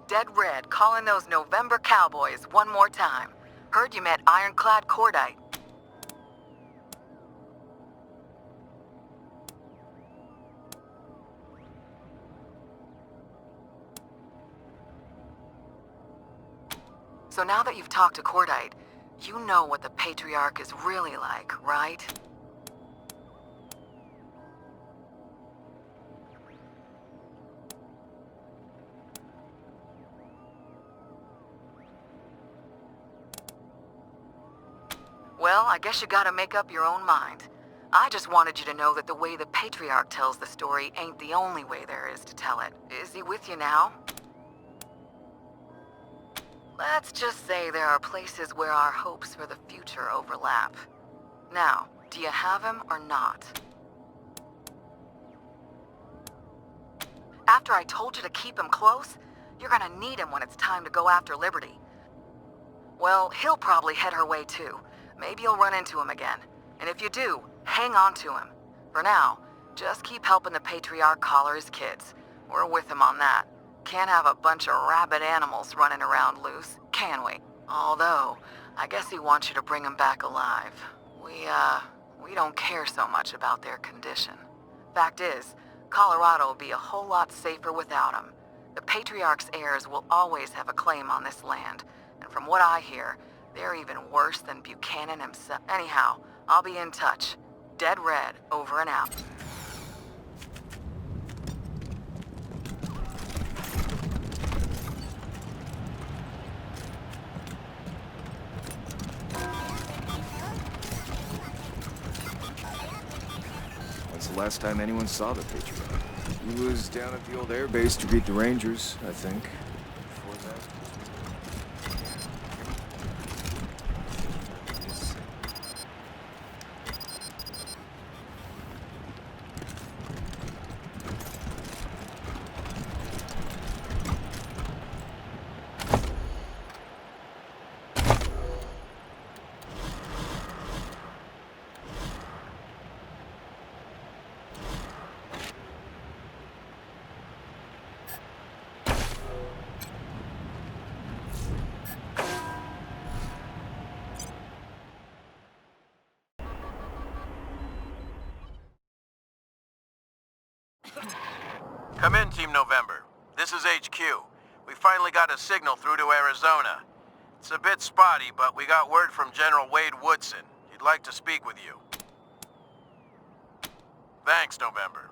Dead Red calling those November Cowboys one more time. Heard you met Ironclad Cordite. So now that you've talked to Cordite, you know what the Patriarch is really like, right? Well, I guess you gotta make up your own mind. I just wanted you to know that the way the Patriarch tells the story ain't the only way there is to tell it. Is he with you now? Let's just say there are places where our hopes for the future overlap. Now, do you have him or not? After I told you to keep him close, you're gonna need him when it's time to go after Liberty. Well, he'll probably head her way too. Maybe you'll run into him again. And if you do, hang on to him. For now, just keep helping the Patriarch collar his kids. We're with him on that. Can't have a bunch of rabid animals running around loose, can we? Although, I guess he wants you to bring them back alive. We don't care so much about their condition. Fact is, Colorado will be a whole lot safer without him. The Patriarch's heirs will always have a claim on this land, and from what I hear, they're even worse than Buchanan himself. Anyhow, I'll be in touch. Dead Red, over and out. That's the last time anyone saw the Patriarch. He was down at the old air base to greet the Rangers, I think. Before that... Come in, Team November. This is HQ. We finally got a signal through to Arizona. It's a bit spotty, but we got word from General Wade Woodson. He'd like to speak with you. Thanks, November.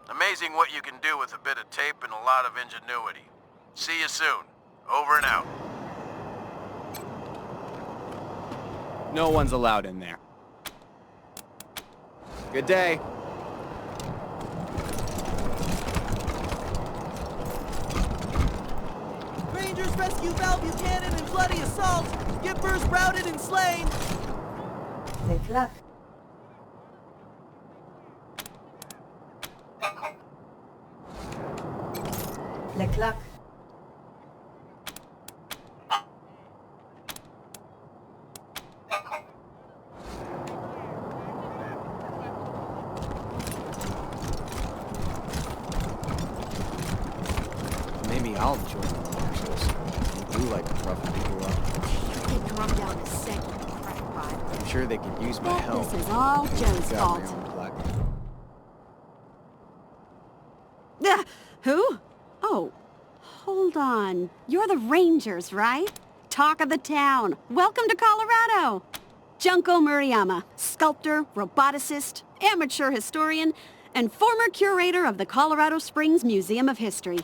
Amazing what you can do with a bit of tape and a lot of ingenuity. See you soon. Over and out. No one's allowed in there. Good day. Rangers rescue Val Buchanan in bloody assault. Gippers routed and slain. Good luck. Leclerc. Maybe I'll join the Rangers. You do like to rough people up. You get drunk down the second, crackpot. I'm sure they could use my help. This is all Joe's Got my fault. own plaque. Who? Oh, hold on. You're the Rangers, right? Talk of the town. Welcome to Colorado. Junko Murayama, sculptor, roboticist, amateur historian, and former curator of the Colorado Springs Museum of History.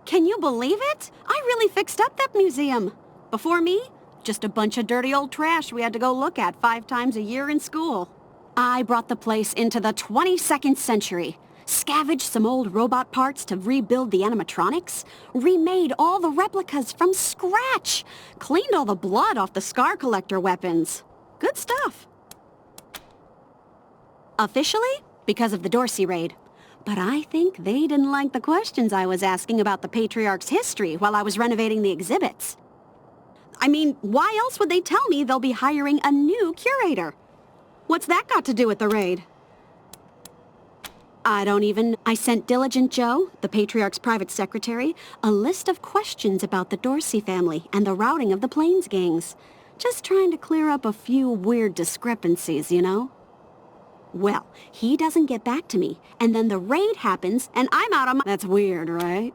Can you believe it? I really fixed up that museum. Before me, just a bunch of dirty old trash we had to go look at 5 times a year in school. I brought the place into the 22nd century, scavenged some old robot parts to rebuild the animatronics, remade all the replicas from scratch, cleaned all the blood off the scar collector weapons. Good stuff. Officially, because of the Dorsey raid. But I think they didn't like the questions I was asking about the Patriarch's history while I was renovating the exhibits. I mean, why else would they tell me they'll be hiring a new curator? What's that got to do with the raid? I sent Diligent Joe, the Patriarch's private secretary, a list of questions about the Dorsey family and the routing of the Plains gangs. Just trying to clear up a few weird discrepancies, you know? Well, he doesn't get back to me, and then the raid happens, and I'm out of my... That's weird, right?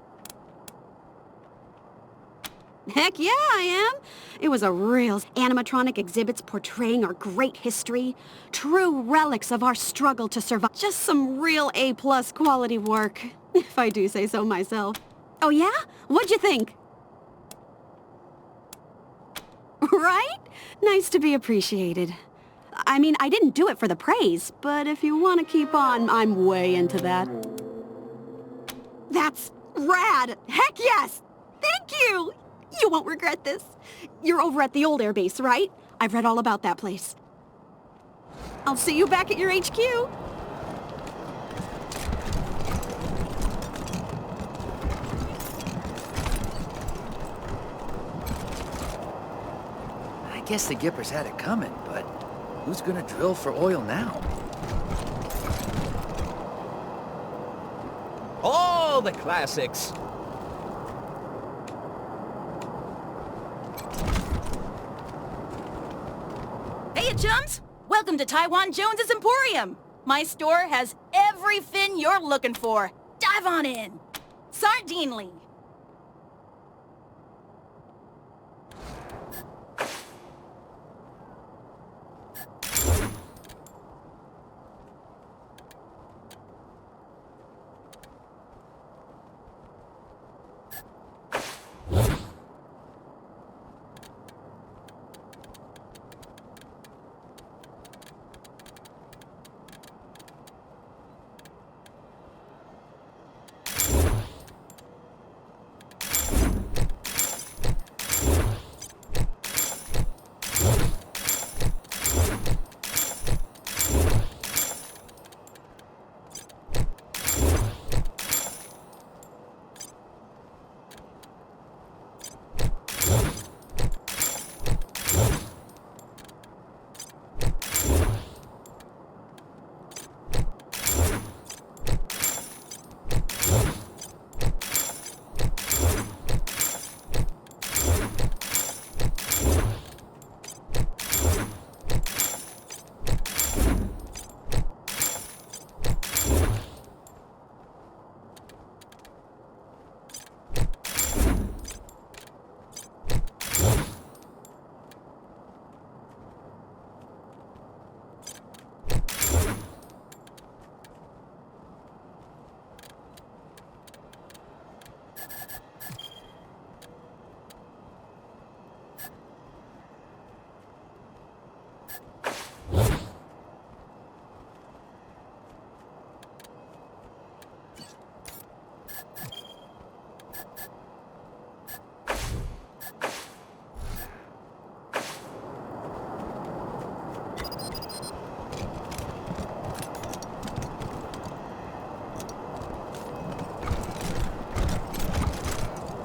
Heck yeah, I am. It was a real animatronic exhibits portraying our great history, true relics of our struggle to survive. Just some real A-plus quality work, if I do say so myself. Oh yeah? What'd you think? Right? Nice to be appreciated. I mean, I didn't do it for the praise, but if you want to keep on, I'm way into that. That's rad! Heck yes! Thank you! You won't regret this. You're over at the old airbase, right? I've read all about that place. I'll see you back at your HQ. I guess the Gippers had it coming, but who's gonna drill for oil now? All the classics. Hey, chums! Welcome to Taiwan Jones's Emporium! My store has everything you're looking for. Dive on in! Sardinely.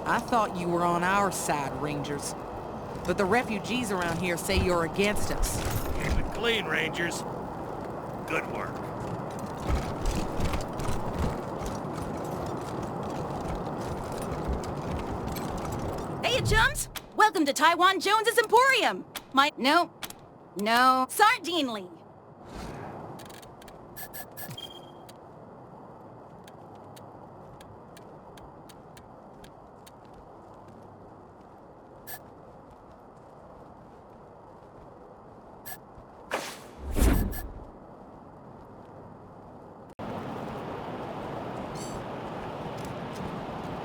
I thought you were on our side, Rangers. But the refugees around here say you're against us. Keep it clean, Rangers. Good work. Hey, chums! Welcome to Taiwan Jones's Emporium! No, Sardinely.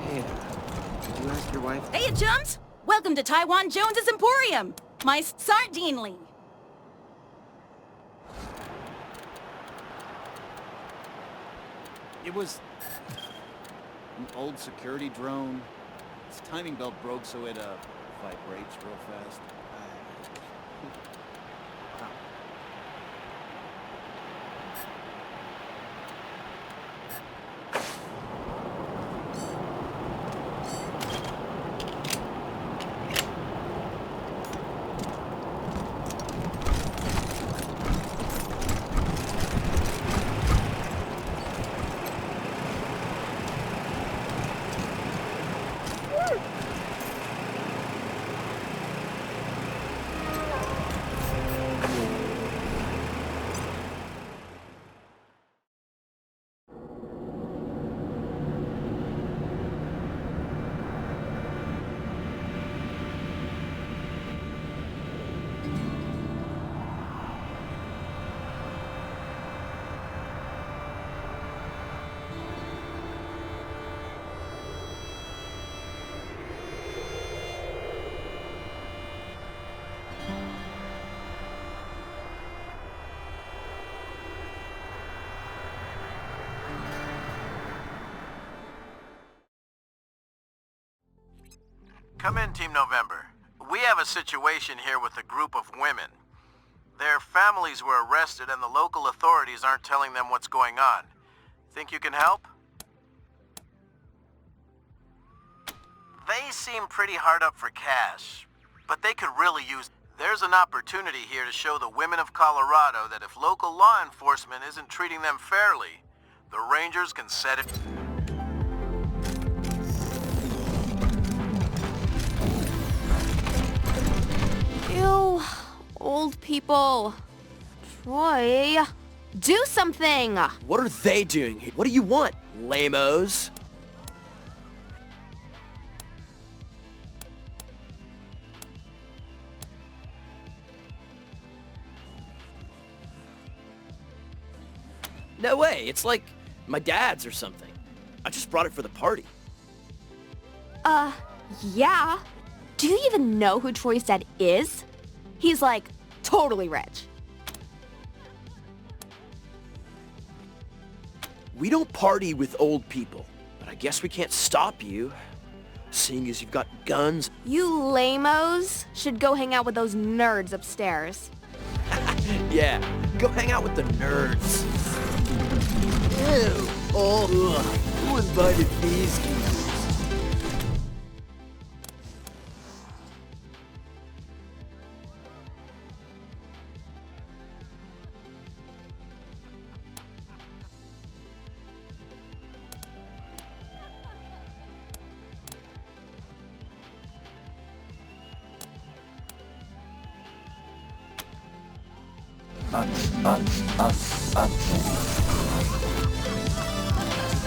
Hey, did you ask your wife? Hey, chums! Welcome to Taiwan Jones's Emporium! Sardinely. It was an old security drone. Its timing belt broke, so it vibrates real fast. Wow. Come in, Team November. We have a situation here with a group of women. Their families were arrested and the local authorities aren't telling them what's going on. Think you can help? They seem pretty hard up for cash, but they could really use... There's an opportunity here to show the women of Colorado that if local law enforcement isn't treating them fairly, the Rangers can set it... Ew, old people. Troy, do something! What are they doing here? What do you want, lamos? No way, it's like my dad's or something. I just brought it for the party. Yeah. Do you even know who Troy's dad is? He's like, totally rich. We don't party with old people, but I guess we can't stop you, seeing as you've got guns. You lamos should go hang out with those nerds upstairs. Yeah, go hang out with the nerds. Ew. Oh, ugh. Who invited these geezers?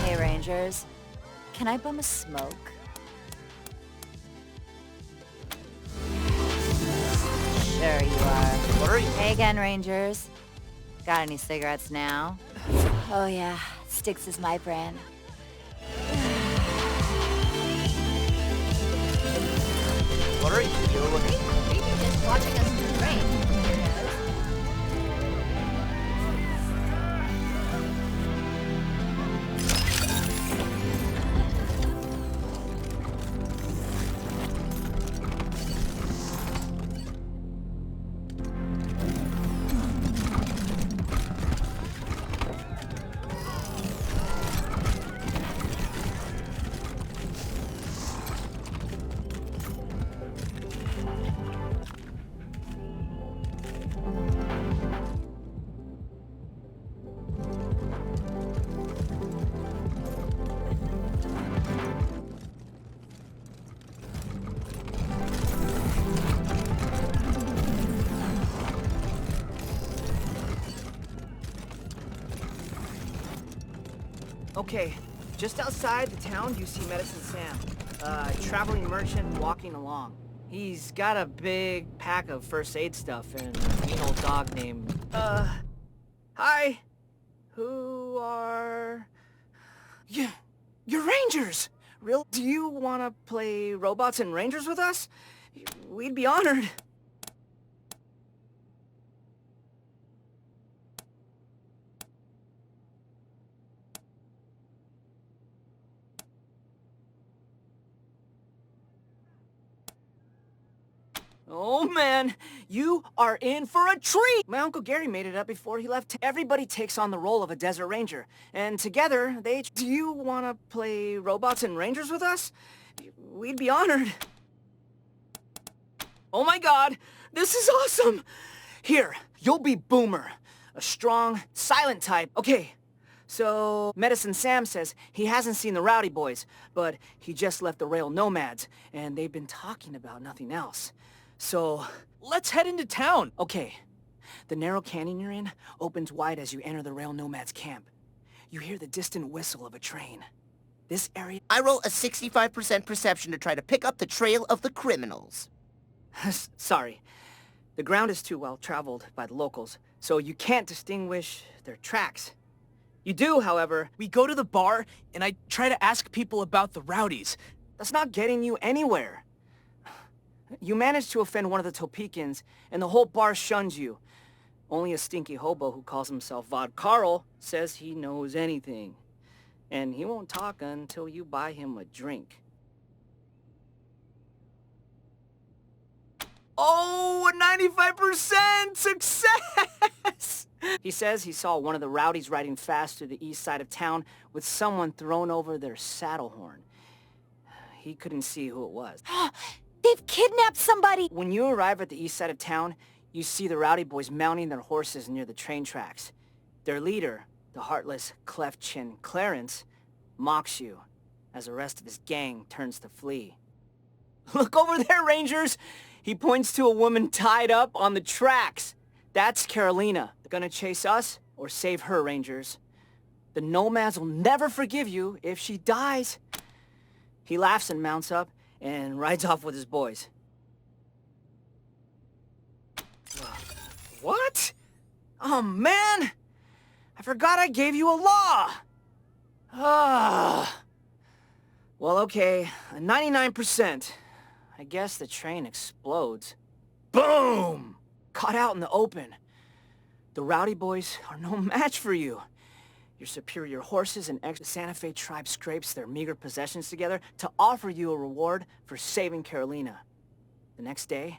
Hey, Rangers. Can I bum a smoke? Sure you are. What are you? Hey again, Rangers. Got any cigarettes now? Oh yeah, Sticks is my brand. What are you doing? Maybe just watching us drink. Okay, just outside the town you see Medicine Sam, a traveling merchant walking along. He's got a big pack of first aid stuff and a mean old dog named... Hi! Who are... Yeah, you're Rangers! Real? Do you want to play robots and Rangers with us? We'd be honored. Oh man, you are in for a treat! My Uncle Gary made it up before he left. Everybody takes on the role of a desert ranger, and together they... Do you want to play robots and Rangers with us? We'd be honored. Oh my god, this is awesome! Here, you'll be Boomer, a strong, silent type. Okay, so Medicine Sam says he hasn't seen the Rowdy Boys, but he just left the Rail Nomads, and they've been talking about nothing else. So, let's head into town. Okay. The narrow canyon you're in opens wide as you enter the Rail Nomads camp. You hear the distant whistle of a train. This area... I roll a 65% perception to try to pick up the trail of the criminals. Sorry. The ground is too well traveled by the locals, so you can't distinguish their tracks. You do, however... We go to the bar, and I try to ask people about the Rowdies. That's not getting you anywhere. You manage to offend one of the Topekans, and the whole bar shuns you. Only a stinky hobo who calls himself Vod Carl says he knows anything. And he won't talk until you buy him a drink. Oh, a 95% success! He says he saw one of the rowdies riding fast through the east side of town with someone thrown over their saddle horn. He couldn't see who it was. They've kidnapped somebody! When you arrive at the east side of town, you see the rowdy boys mounting their horses near the train tracks. Their leader, the heartless, cleft-chin Clarence, mocks you as the rest of his gang turns to flee. Look over there, Rangers! He points to a woman tied up on the tracks. That's Carolina. They're gonna chase us or save her, Rangers. The Nomads will never forgive you if she dies. He laughs and mounts up and rides off with his boys. What? Oh, man! I forgot I gave you a law! Ah. Well, okay, a 99%. I guess the train explodes. Boom! Caught out in the open. The rowdy boys are no match for you. Your superior horses and extra Santa Fe tribe scrapes their meager possessions together to offer you a reward for saving Carolina. The next day,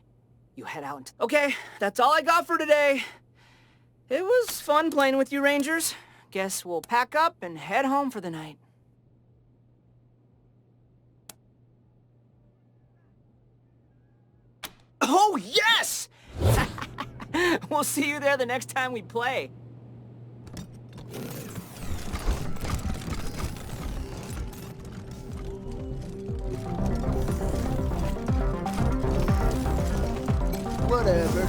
you head out into... Okay, that's all I got for today. It was fun playing with you, Rangers. Guess we'll pack up and head home for the night. Oh, yes! We'll see you there the next time we play. Whatever.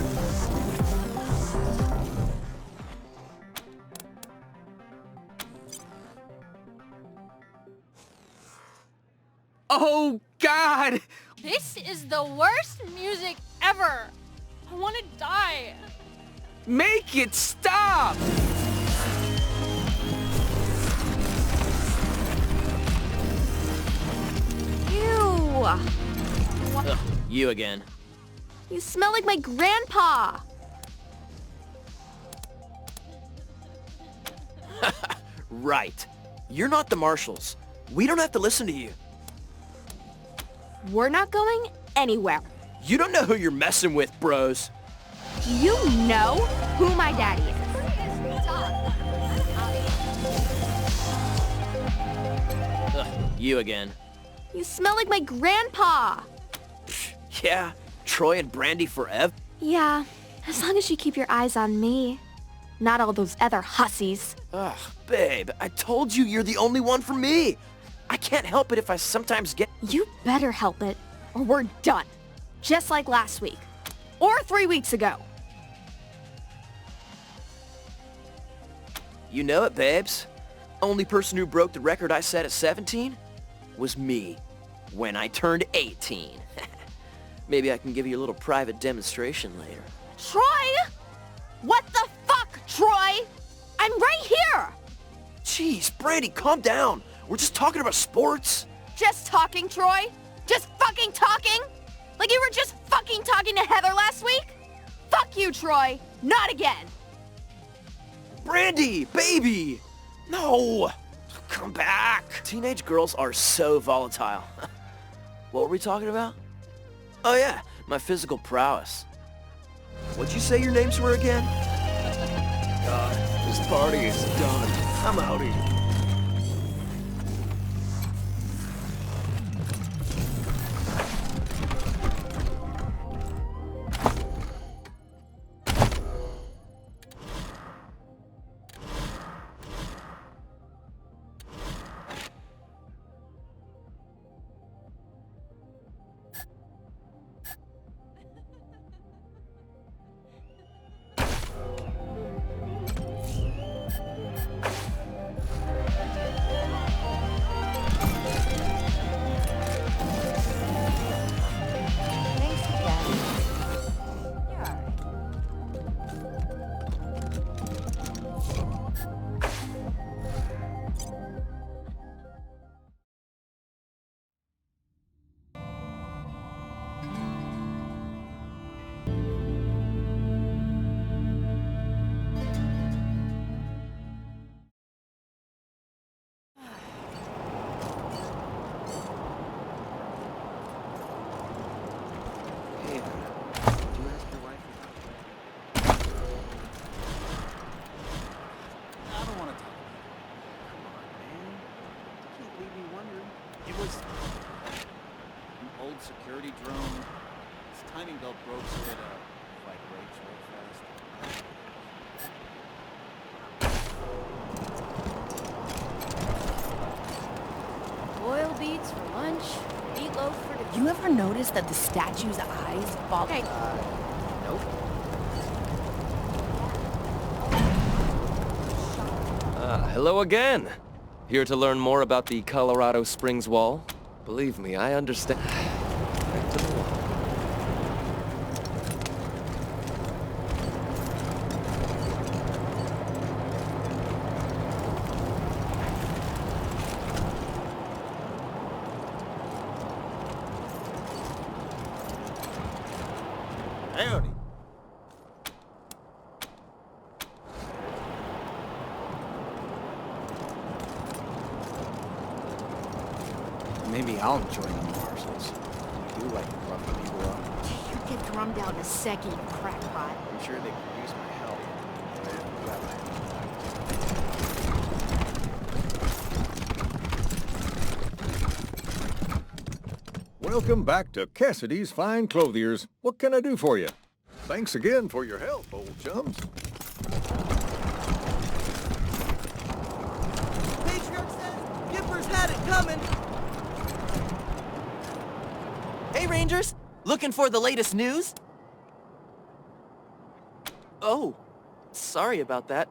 Oh, God! This is the worst music ever. I want to die. Make it stop! Ew! Ugh, you again. You smell like my grandpa! Right. You're not the marshals. We don't have to listen to you. We're not going anywhere. You don't know who you're messing with, bros. Do you know who my daddy is? Ugh, you again. You smell like my grandpa! Yeah, Troy and Brandy forever. Yeah, as long as you keep your eyes on me. Not all those other hussies. Ugh, babe, I told you you're the only one for me. I can't help it if I sometimes get... You better help it, or we're done. Just like last week. Or 3 weeks ago. You know it, babes. Only person who broke the record I set at 17 was me when I turned 18. Maybe I can give you a little private demonstration later. Troy! What the fuck, Troy? I'm right here! Jeez, Brandy, calm down. We're just talking about sports. Just talking, Troy? Just fucking talking? Like you were just fucking talking to Heather last week? Fuck you, Troy. Not again. Brandy, baby! No! Come back! Teenage girls are so volatile. What were we talking about? Oh yeah, my physical prowess. What'd you say your names were again? God, this party is done. I'm out of here. security drone. Its timing belt broke, so it vibrates real fast. Boiled beets for lunch, meatloaf for dinner. You ever notice that the statue's eyes fall? Hey. Nope. Hello again. Here to learn more about the Colorado Springs Wall? Believe me, I understand. Back to the wall. Howdy. Maybe I'll enjoy the marshals. I do like roughing people up. You get drummed out in a second, you crackpot. I'm sure they could use my help. Welcome back to Cassidy's Fine Clothiers. What can I do for you? Thanks again for your help, old chums. Patriarch says Gipper's had it coming. Hey, Rangers! Looking for the latest news? Oh, sorry about that.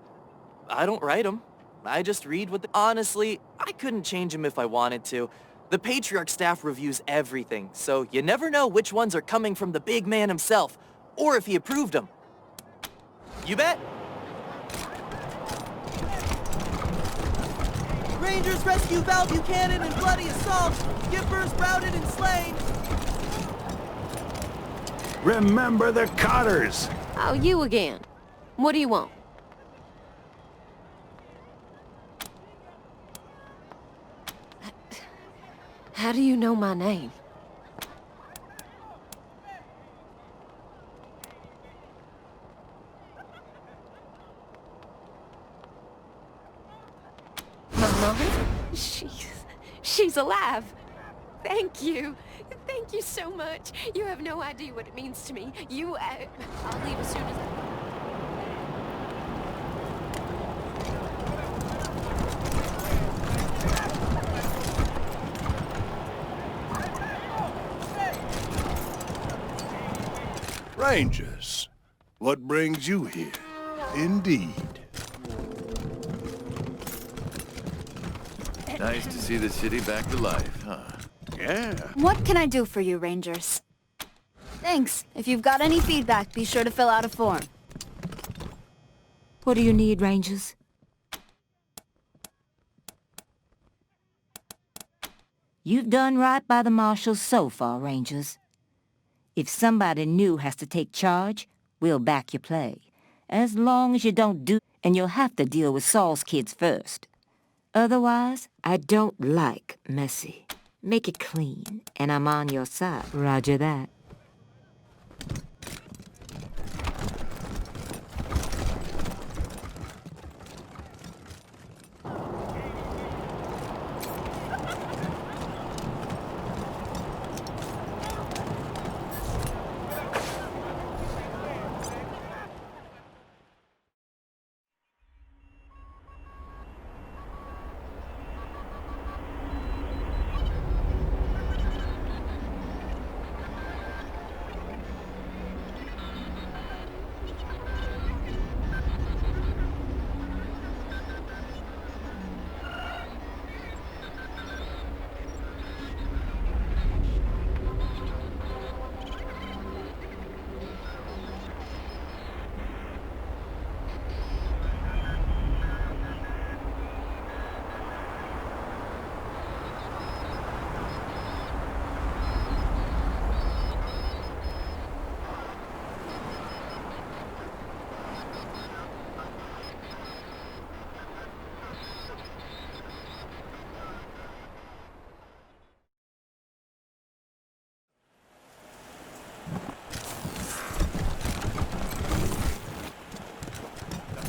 I don't write them. I just read what the... Honestly, I couldn't change them if I wanted to. The Patriarch staff reviews everything, so you never know which ones are coming from the big man himself, or if he approved them. You bet! Rangers rescue Val Buchanan in bloody assault. Gipper's routed and slain. Remember the Cotters! Oh, you again. What do you want? How do you know my name? My mom? She's alive. Thank you. Thank you so much. You have no idea what it means to me. I'll leave as soon as I... Rangers, what brings you here? Indeed. Nice to see the city back to life, huh? Yeah. What can I do for you, Rangers? Thanks. If you've got any feedback, be sure to fill out a form. What do you need, Rangers? You've done right by the marshals so far, Rangers. If somebody new has to take charge, we'll back your play. As long as you don't do... And you'll have to deal with Saul's kids first. Otherwise, I don't like messy. Make it clean, and I'm on your side. Roger that.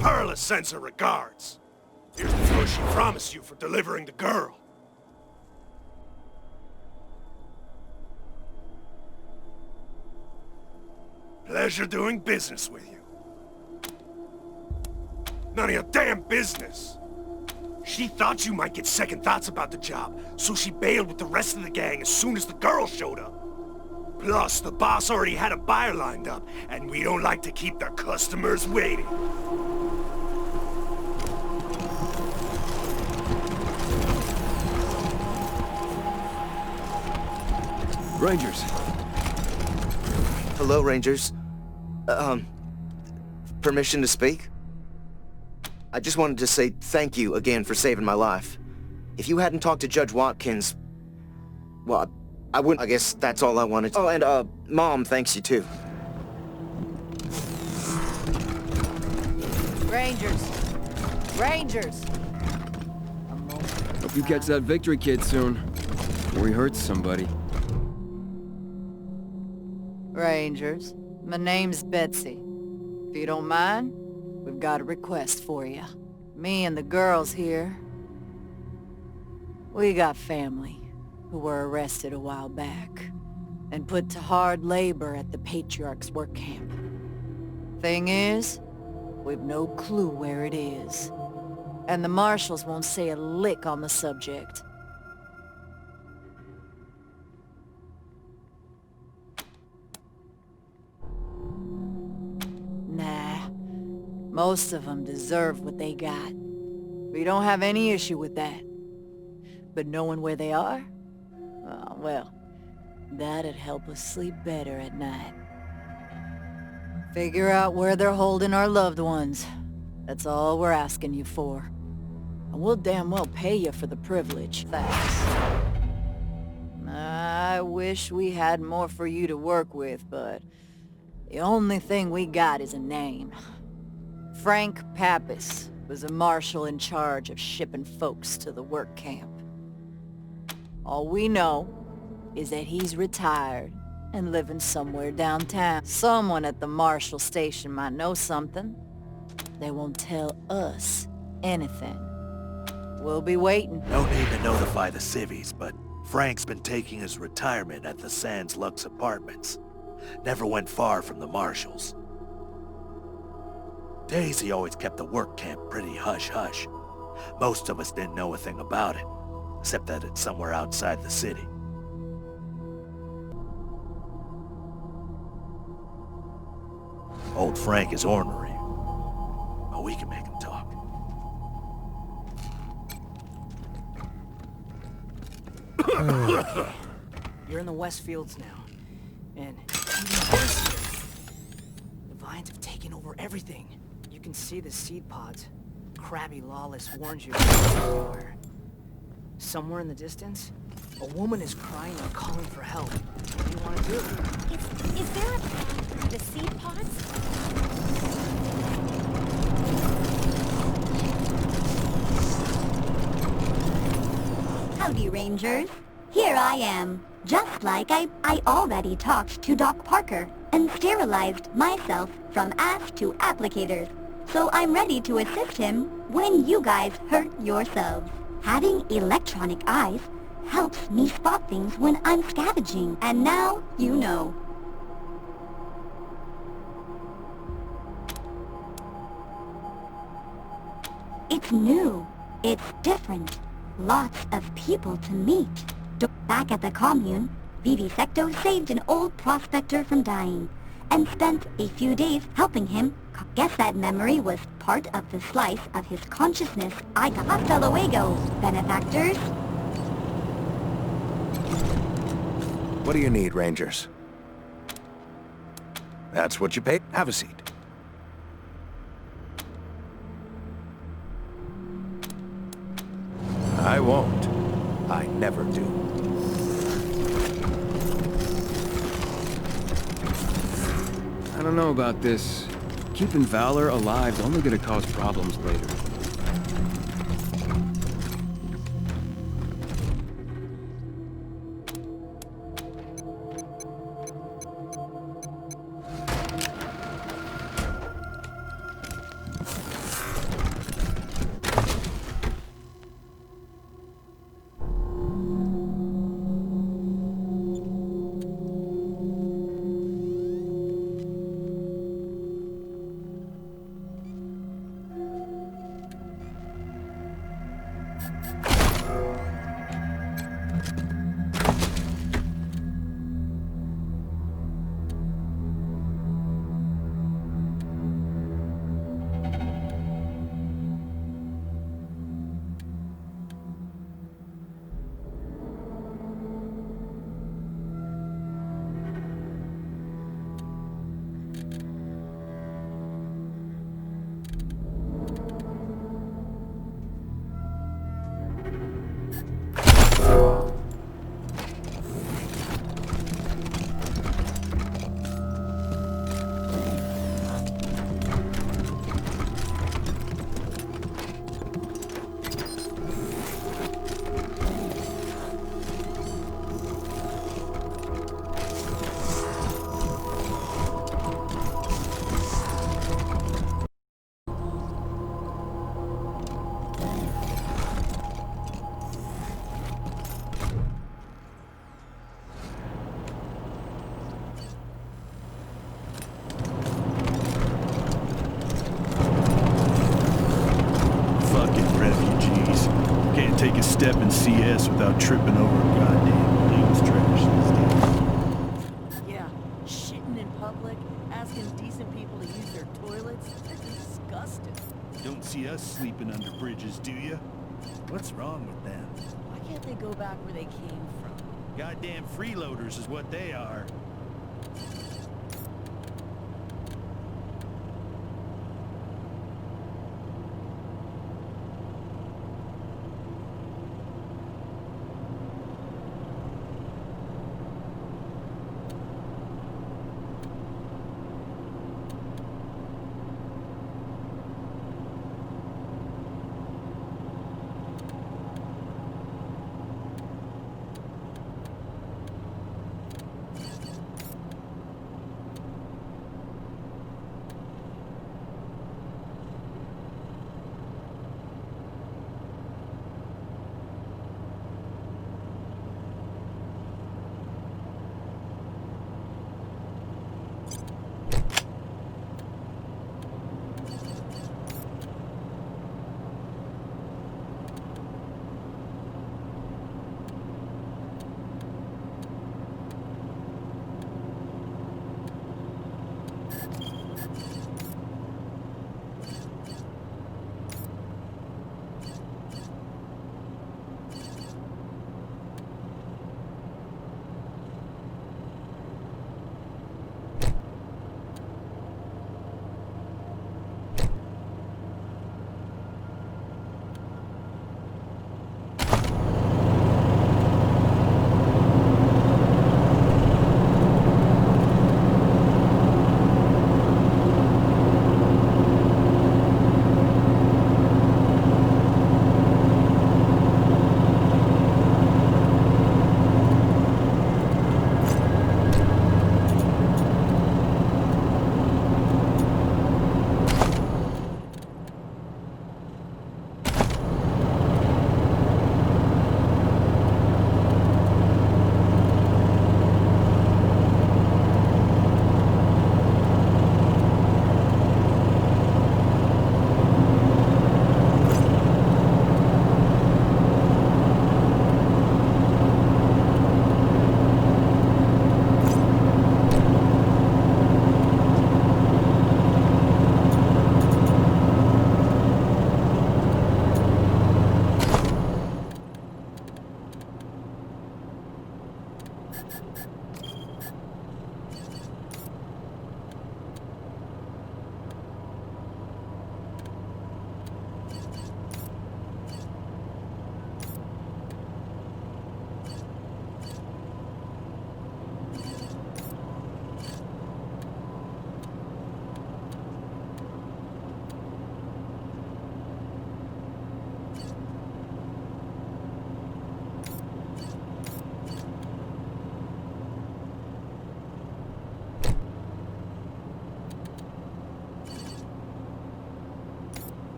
Perla sends her regards. Here's the note she promised you for delivering the girl. Pleasure doing business with you. None of your damn business. She thought you might get second thoughts about the job, so she bailed with the rest of the gang as soon as the girl showed up. Plus, the boss already had a buyer lined up, and we don't like to keep the customers waiting. Rangers. Hello, Rangers. Permission to speak? I just wanted to say thank you again for saving my life. If you hadn't talked to Judge Watkins, well, I wouldn't. I guess that's all I wanted. Oh, and, Mom thanks you too. Rangers. Rangers. Hope you catch that victory kid soon. Before he hurts somebody. Rangers. My name's Betsy. If you don't mind, we've got a request for you. Me and the girls here, we got family who were arrested a while back and put to hard labor at the Patriarch's work camp. Thing is, we've no clue where it is. And the marshals won't say a lick on the subject. Nah, most of them deserve what they got. We don't have any issue with that. But knowing where they are? Oh, well, that'd help us sleep better at night. Figure out where they're holding our loved ones. That's all we're asking you for. And we'll damn well pay you for the privilege. Thanks. I wish we had more for you to work with, but the only thing we got is a name. Frank Pappas was a marshal in charge of shipping folks to the work camp. All we know is that he's retired and living somewhere downtown. Someone at the marshal station might know something. They won't tell us anything. We'll be waiting. No need to notify the civvies, but Frank's been taking his retirement at the Sands Lux Apartments. Never went far from the marshals. Daisy always kept the work camp pretty hush-hush. Most of us didn't know a thing about it, except that it's somewhere outside the city. Old Frank is ornery, but we can make him talk. You're in the West Fields now, and even worse here. The vines have taken over everything. You can see the seed pods. Crabby Lawless warned you everywhere. Somewhere in the distance, a woman is crying and calling for help. What do you want to do? Is there the seed pods? Howdy, Rangers. Here I am. Just like I already talked to Doc Parker and sterilized myself from ass to applicators. So I'm ready to assist him when you guys hurt yourselves. Having electronic eyes helps me spot things when I'm scavenging, and now you know. It's new. It's different. Lots of people to meet. Back at the commune, Vivisecto saved an old prospector from dying and spent a few days helping him. Guess that memory was part of the slice of his consciousness I got. Hasta luego, benefactors. What do you need, Rangers? That's what you paid. Have a seat. I won't. I never do. I don't know about this. Keeping Valor alive is only gonna cause problems later. Fucking refugees. Can't take a step in CS without tripping over goddamn news trash these days. Yeah, shitting in public, asking decent people to use their toilets. They're disgusting. Don't see us sleeping under bridges, do you? What's wrong with them? Why can't they go back where they came from? Goddamn freeloaders is what they are.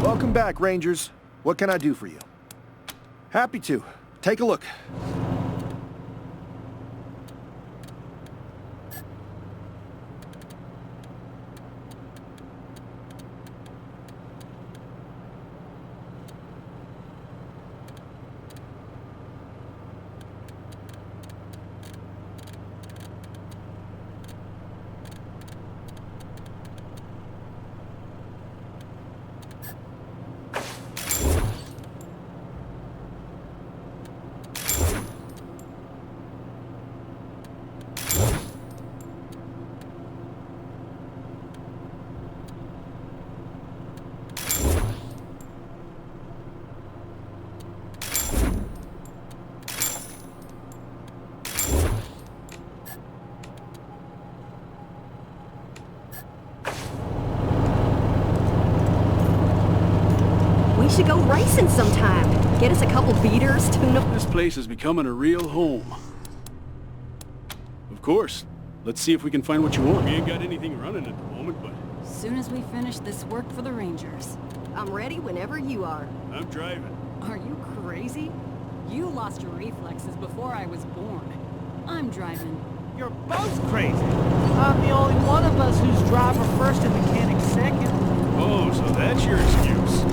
Welcome back, Rangers. What can I do for you? Happy to. Take a look. We should go racing sometime. Get us a couple beaters, tune up. This place is becoming a real home. course. Let's see if we can find what you want. We ain't got anything running at the moment, but... As soon as we finish this work for the Rangers. I'm ready whenever you are. I'm driving. Are you crazy? You lost your reflexes before I was born. I'm driving. You're both crazy. I'm the only one of us who's driver first and mechanic second. Oh, so that's your excuse.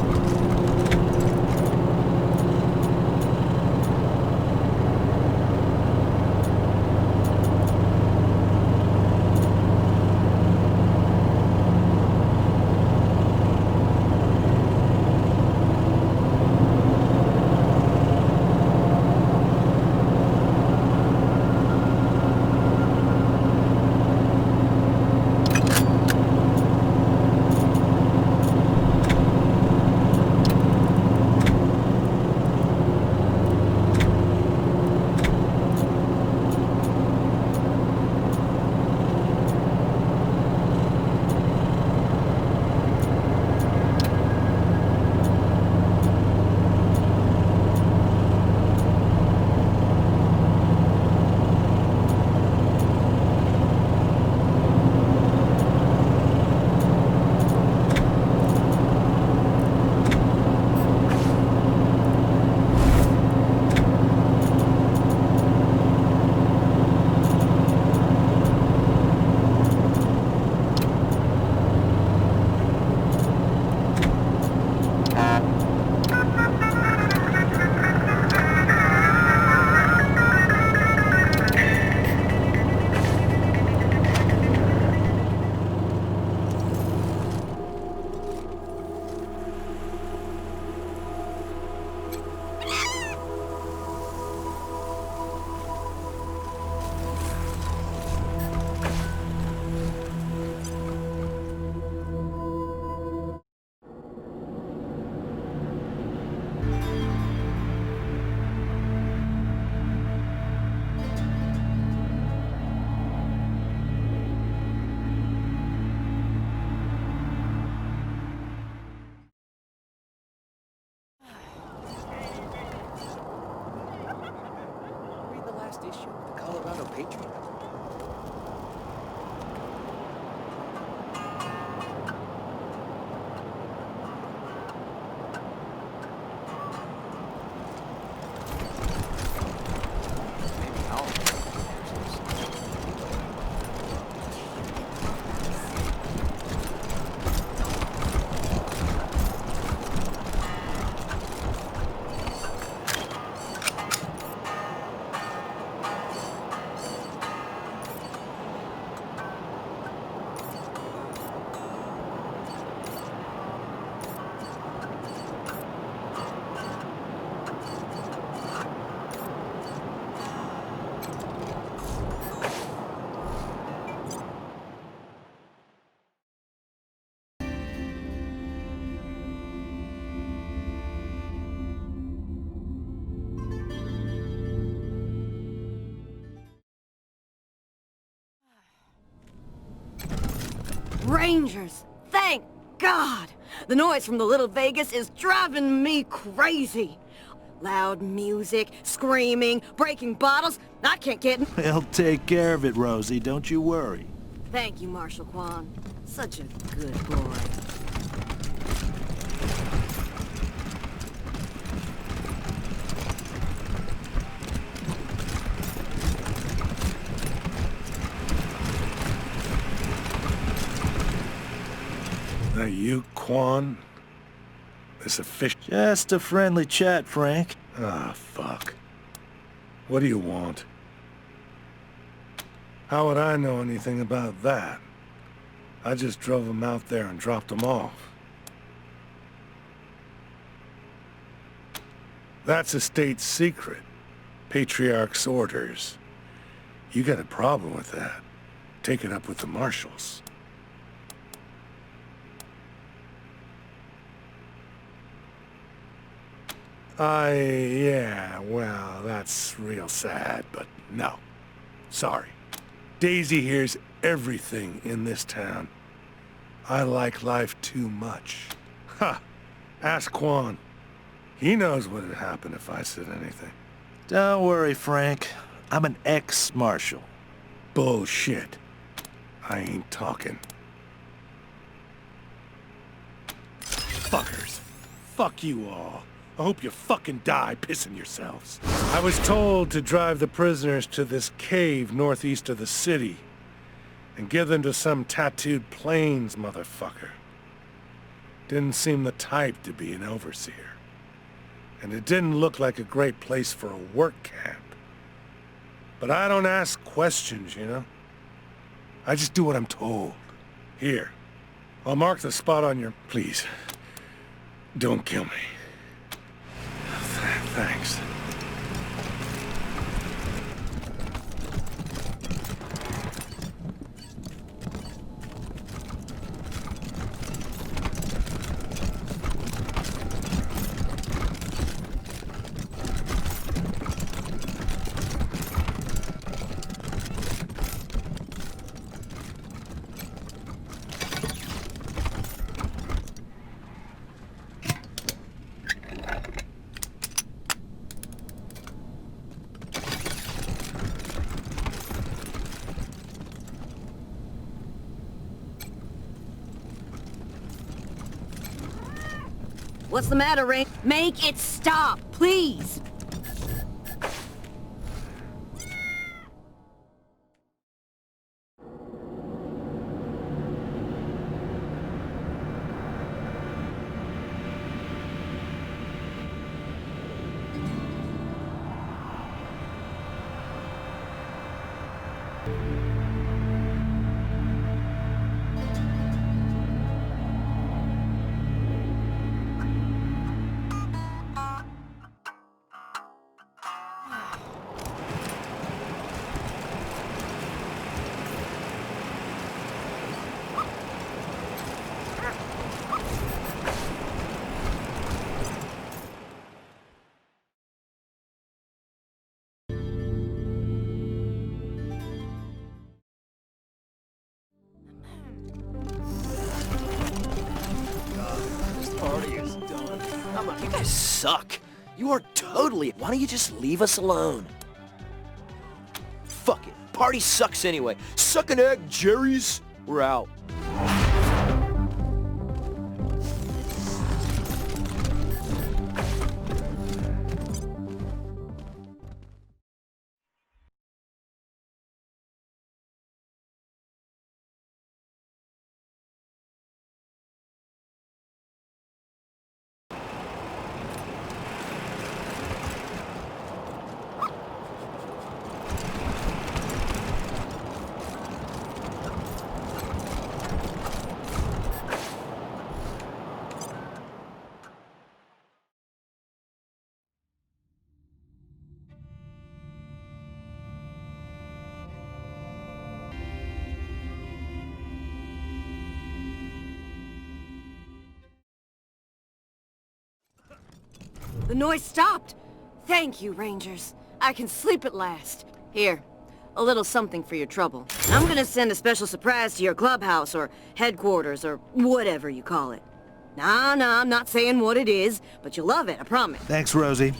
Issue of the Colorado Patriot. Rangers! Thank God! The noise from the Little Vegas is driving me crazy. Loud music, screaming, breaking bottles. I can't get... He'll take care of it, Rosie. Don't you worry. Thank you, Marshal Kwan. Such a good boy. That you, Quan? This official... Just a friendly chat, Frank. Ah, fuck. What do you want? How would I know anything about that? I just drove them out there and dropped them off. That's a state secret. Patriarch's orders. You got a problem with that. Take it up with the marshals. Yeah, well, that's real sad, but no. Sorry. Daisy hears everything in this town. I like life too much. Ha! Ask Quan. He knows what would happen if I said anything. Don't worry, Frank. I'm an ex-marshal. Bullshit. I ain't talking. Fuckers. Fuck you all. I hope you fucking die pissing yourselves. I was told to drive the prisoners to this cave northeast of the city and give them to some tattooed plains motherfucker. Didn't seem the type to be an overseer. And it didn't look like a great place for a work camp. But I don't ask questions, you know? I just do what I'm told. Here, I'll mark the spot on your... Please, don't kill me. Thanks. What's the matter, Ray? Make it stop, please! You guys suck. You are totally... Why don't you just leave us alone? Fuck it. Party sucks anyway. Suck an egg, Jerry's. We're out. The noise stopped! Thank you, Rangers. I can sleep at last. Here, a little something for your trouble. I'm gonna send a special surprise to your clubhouse, or headquarters, or whatever you call it. Nah, I'm not saying what it is, but you'll love it, I promise. Thanks, Rosie.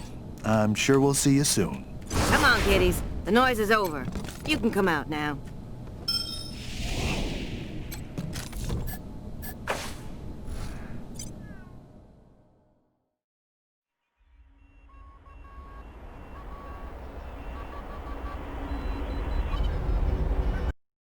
I'm sure we'll see you soon. Come on, kiddies. The noise is over. You can come out now.